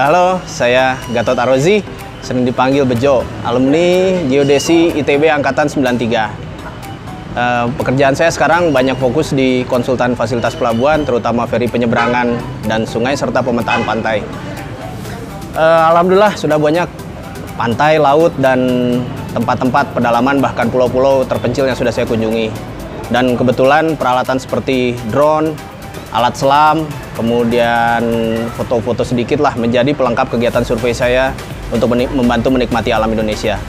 Halo, saya Gatot Arozi, sering dipanggil Bejo, alumni Geodesi ITB Angkatan 93. Pekerjaan saya sekarang banyak fokus di konsultan fasilitas pelabuhan, terutama feri penyeberangan dan sungai serta pemetaan pantai. Alhamdulillah sudah banyak pantai, laut, dan tempat-tempat pedalaman bahkan pulau-pulau terpencil yang sudah saya kunjungi. Dan kebetulan peralatan seperti drone, alat selam, kemudian foto-foto sedikit lah menjadi pelengkap kegiatan survei saya untuk membantu menikmati alam Indonesia.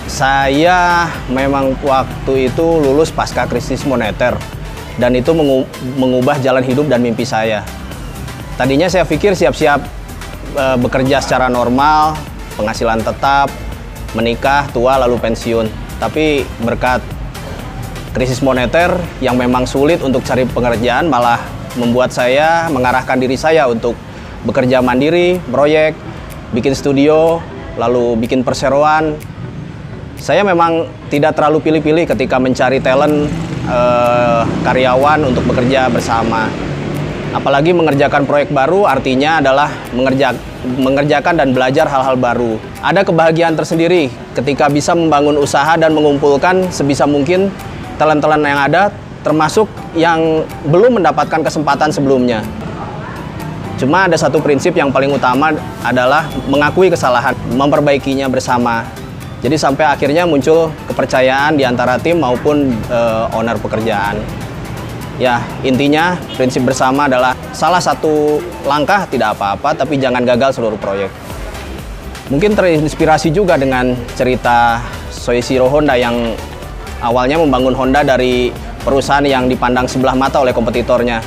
Saya memang waktu itu lulus pasca krisis moneter dan itu mengubah jalan hidup dan mimpi saya. Tadinya saya pikir siap-siap bekerja secara normal, penghasilan tetap, menikah, tua, lalu pensiun. Tapi berkat krisis moneter yang memang sulit untuk cari pekerjaan malah membuat saya mengarahkan diri saya untuk bekerja mandiri, proyek, bikin studio, lalu bikin perseroan. Saya memang tidak terlalu pilih-pilih ketika mencari talent karyawan untuk bekerja bersama. Apalagi mengerjakan proyek baru artinya adalah mengerjakan dan belajar hal-hal baru. Ada kebahagiaan tersendiri ketika bisa membangun usaha dan mengumpulkan sebisa mungkin talent-talent yang ada, termasuk yang belum mendapatkan kesempatan sebelumnya. Cuma ada satu prinsip yang paling utama adalah mengakui kesalahan, memperbaikinya bersama. Jadi sampai akhirnya muncul kepercayaan di antara tim maupun owner pekerjaan. Ya, intinya prinsip bersama adalah salah satu langkah tidak apa-apa, tapi jangan gagal seluruh proyek. Mungkin terinspirasi juga dengan cerita Soichiro Honda yang awalnya membangun Honda dari perusahaan yang dipandang sebelah mata oleh kompetitornya.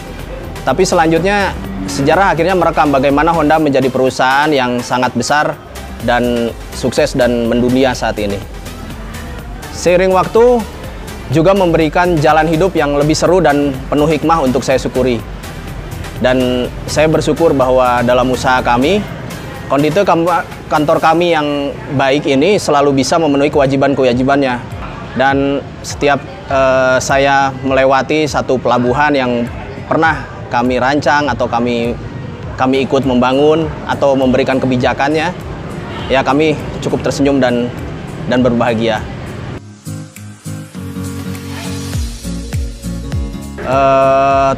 Tapi selanjutnya sejarah akhirnya merekam bagaimana Honda menjadi perusahaan yang sangat besar dan sukses dan mendunia saat ini. Seiring waktu juga memberikan jalan hidup yang lebih seru dan penuh hikmah untuk saya syukuri. Dan saya bersyukur bahwa dalam usaha kami, kondisi kantor kami yang baik ini selalu bisa memenuhi kewajiban-kewajibannya. Dan setiap saya melewati satu pelabuhan yang pernah kami rancang atau kami ikut membangun atau memberikan kebijakannya, ya kami cukup tersenyum dan berbahagia.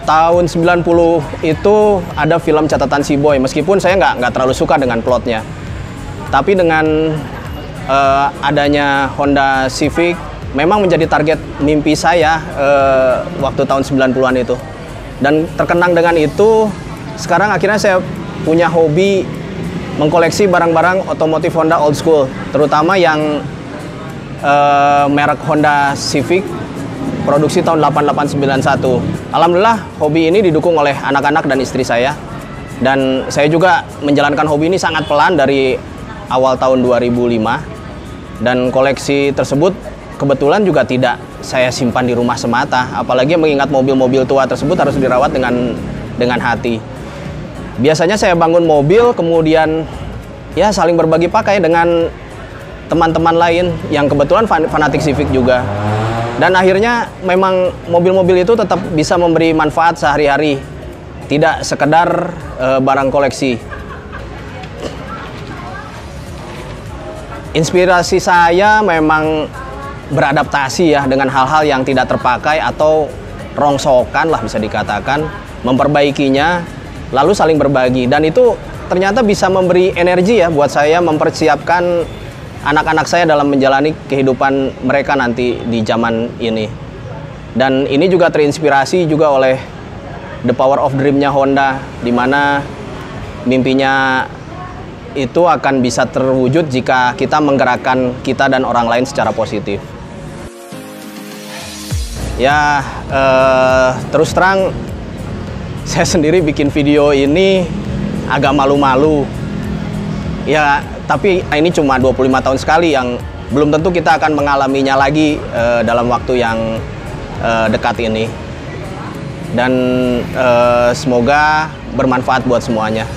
Tahun 90 itu ada film Catatan Si Boy, meskipun saya nggak terlalu suka dengan plotnya. Tapi dengan adanya Honda Civic, memang menjadi target mimpi saya waktu tahun 90-an itu. Dan terkenang dengan itu, sekarang akhirnya saya punya hobi mengkoleksi barang-barang otomotif Honda old school, terutama yang merek Honda Civic produksi tahun 8891. Alhamdulillah hobi ini didukung oleh anak-anak dan istri saya. Dan saya juga menjalankan hobi ini sangat pelan dari awal tahun 2005. Dan koleksi tersebut kebetulan juga tidak saya simpan di rumah semata, apalagi mengingat mobil-mobil tua tersebut harus dirawat dengan hati. Biasanya saya bangun mobil, kemudian ya saling berbagi pakai dengan teman-teman lain yang kebetulan fanatik Civic juga. Dan akhirnya memang mobil-mobil itu tetap bisa memberi manfaat sehari-hari, tidak sekedar barang koleksi. Inspirasi saya memang beradaptasi ya dengan hal-hal yang tidak terpakai atau rongsokan lah bisa dikatakan, memperbaikinya lalu saling berbagi, dan itu ternyata bisa memberi energi ya buat saya mempersiapkan anak-anak saya dalam menjalani kehidupan mereka nanti di zaman ini. Dan ini juga terinspirasi juga oleh The Power of Dream-nya Honda, di mana mimpinya itu akan bisa terwujud jika kita menggerakkan kita dan orang lain secara positif. Ya, terus terang saya sendiri bikin video ini agak malu-malu. Ya, tapi ini cuma 25 tahun sekali yang belum tentu kita akan mengalaminya lagi dalam waktu yang dekat ini. Dan semoga bermanfaat buat semuanya.